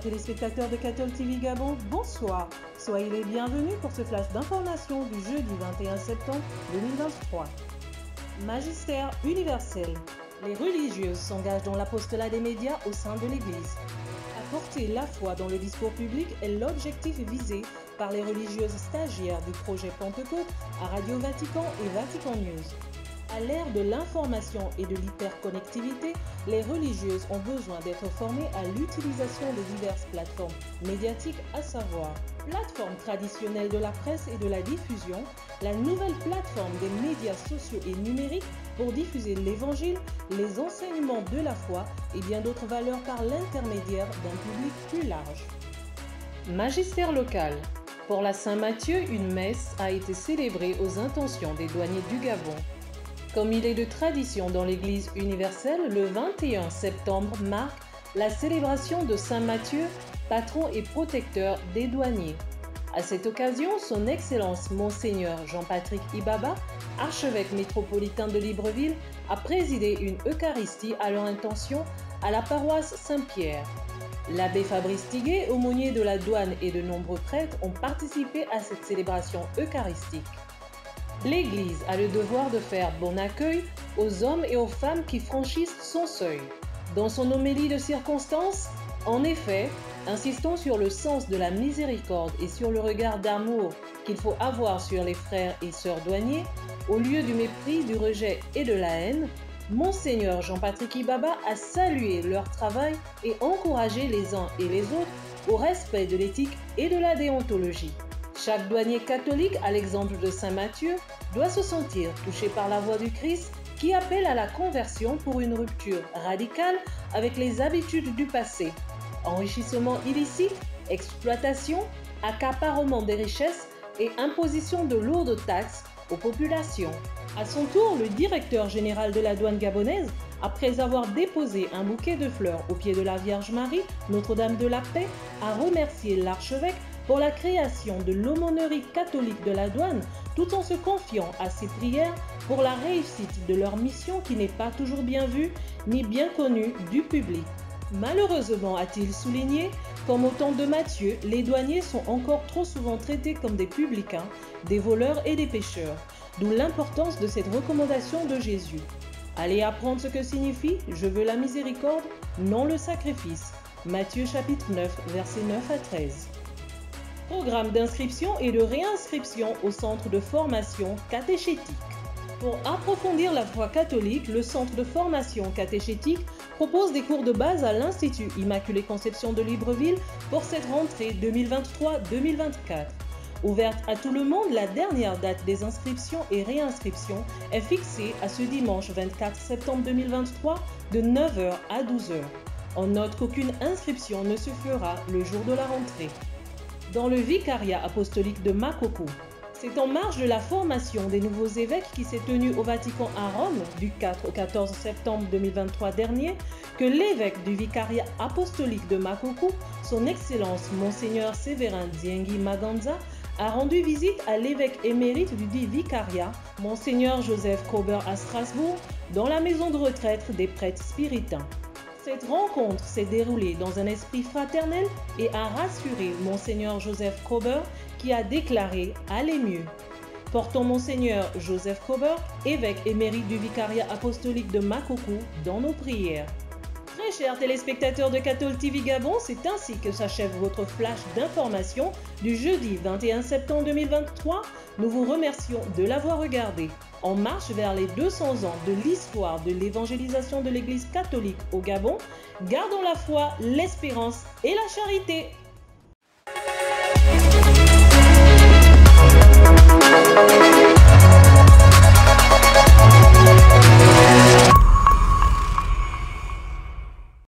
téléspectateurs de Cathol TV Gabon, bonsoir. Soyez les bienvenus pour ce flash d'information du jeudi 21 septembre 2023. Magistère universel. Les religieuses s'engagent dans l'apostolat des médias au sein de l'Église. Apporter la foi dans le discours public est l'objectif visé par les religieuses stagiaires du projet Pentecôte à Radio Vatican et Vatican News. À l'ère de l'information et de l'hyperconnectivité, les religieuses ont besoin d'être formées à l'utilisation de diverses plateformes médiatiques, à savoir plateformes traditionnelles de la presse et de la diffusion, la nouvelle plateforme des médias sociaux et numériques pour diffuser l'évangile, les enseignements de la foi et bien d'autres valeurs par l'intermédiaire d'un public plus large. Magistère local. Pour la Saint-Matthieu, une messe a été célébrée aux intentions des douaniers du Gabon. Comme il est de tradition dans l'Église universelle, le 21 septembre marque la célébration de Saint Matthieu, patron et protecteur des douaniers. À cette occasion, son Excellence Monseigneur Jean-Patrick Ibaba, archevêque métropolitain de Libreville, a présidé une Eucharistie à leur intention à la paroisse Saint-Pierre. L'abbé Fabrice Tiguet, aumônier de la douane et de nombreux prêtres ont participé à cette célébration eucharistique. L'Église a le devoir de faire bon accueil aux hommes et aux femmes qui franchissent son seuil. Dans son homélie de circonstance, en effet, insistant sur le sens de la miséricorde et sur le regard d'amour qu'il faut avoir sur les frères et sœurs douaniers, au lieu du mépris, du rejet et de la haine, Monseigneur Jean-Patrick Ibaba a salué leur travail et encouragé les uns et les autres au respect de l'éthique et de la déontologie. Chaque douanier catholique, à l'exemple de Saint Matthieu, doit se sentir touché par la voix du Christ qui appelle à la conversion pour une rupture radicale avec les habitudes du passé. Enrichissement illicite, exploitation, accaparement des richesses et imposition de lourdes taxes aux populations. À son tour, le directeur général de la douane gabonaise, après avoir déposé un bouquet de fleurs au pied de la Vierge Marie, Notre-Dame de la Paix, a remercié l'archevêque pour la création de l'aumônerie catholique de la douane, tout en se confiant à ses prières pour la réussite de leur mission qui n'est pas toujours bien vue ni bien connue du public. Malheureusement, a-t-il souligné, comme au temps de Matthieu, les douaniers sont encore trop souvent traités comme des publicains, des voleurs et des pécheurs, d'où l'importance de cette recommandation de Jésus. Allez apprendre ce que signifie « Je veux la miséricorde, non le sacrifice ». Matthieu chapitre 9, versets 9 à 13. Programme d'inscription et de réinscription au centre de formation catéchétique. Pour approfondir la foi catholique, le centre de formation catéchétique propose des cours de base à l'Institut Immaculée Conception de Libreville pour cette rentrée 2023-2024. Ouverte à tout le monde, la dernière date des inscriptions et réinscriptions est fixée à ce dimanche 24 septembre 2023 de 9h à 12h. On note qu'aucune inscription ne se fera le jour de la rentrée. Dans le vicariat apostolique de Makoko, c'est en marge de la formation des nouveaux évêques qui s'est tenue au Vatican à Rome du 4 au 14 septembre 2023 dernier que l'évêque du vicariat apostolique de Makoko, son Excellence Monseigneur Séverin Diengi Maganza, a rendu visite à l'évêque émérite du dit vicariat, Monseigneur Joseph Kober à Strasbourg, dans la maison de retraite des prêtres spiritains. Cette rencontre s'est déroulée dans un esprit fraternel et a rassuré Monseigneur Joseph Kober qui a déclaré « Allez mieux ». Portons Monseigneur Joseph Kober, évêque émérite du vicariat apostolique de Makoko, dans nos prières. Très chers téléspectateurs de Cathol TV Gabon, c'est ainsi que s'achève votre flash d'information du jeudi 21 septembre 2023. Nous vous remercions de l'avoir regardé. En marche vers les 200 ans de l'histoire de l'évangélisation de l'Église catholique au Gabon, gardons la foi, l'espérance et la charité.